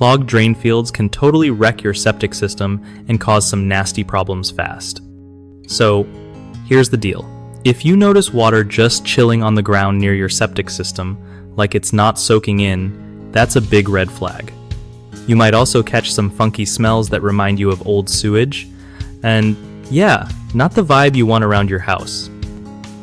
clogged drain fields can totally wreck your septic system and cause some nasty problems fast. So, here's the deal. If you notice water just chilling on the ground near your septic system, like it's not soaking in, that's a big red flag. You might also catch some funky smells that remind you of old sewage, and yeah, not the vibe you want around your house.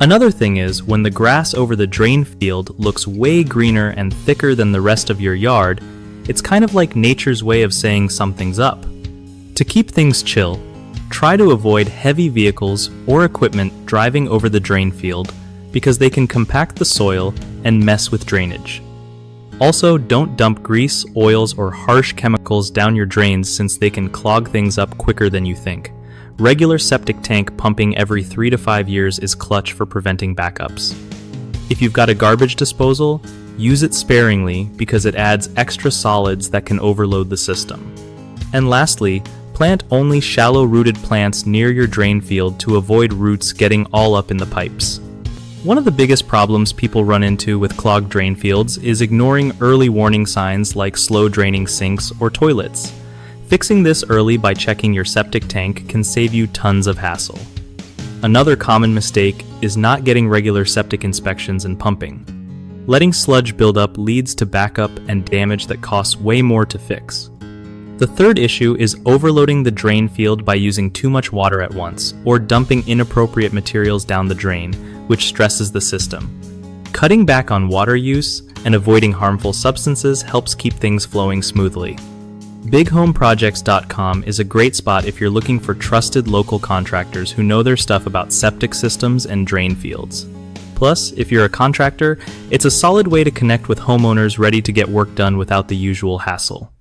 Another thing is, when the grass over the drain field looks way greener and thicker than the rest of your yard, it's kind of like nature's way of saying something's up. To keep things chill, try to avoid heavy vehicles or equipment driving over the drain field because they can compact the soil and mess with drainage. Also, don't dump grease, oils, or harsh chemicals down your drains since they can clog things up quicker than you think. Regular septic tank pumping every 3 to 5 years is clutch for preventing backups. If you've got a garbage disposal, use it sparingly because it adds extra solids that can overload the system. And lastly, plant only shallow-rooted plants near your drain field to avoid roots getting all up in the pipes. One of the biggest problems people run into with clogged drain fields is ignoring early warning signs like slow draining sinks or toilets. Fixing this early by checking your septic tank can save you tons of hassle. Another common mistake is not getting regular septic inspections and pumping. Letting sludge build up leads to backup and damage that costs way more to fix. The third issue is overloading the drain field by using too much water at once, or dumping inappropriate materials down the drain, which stresses the system. Cutting back on water use and avoiding harmful substances helps keep things flowing smoothly. BigHomeProjects.com is a great spot if you're looking for trusted local contractors who know their stuff about septic systems and drain fields. Plus, if you're a contractor, it's a solid way to connect with homeowners ready to get work done without the usual hassle.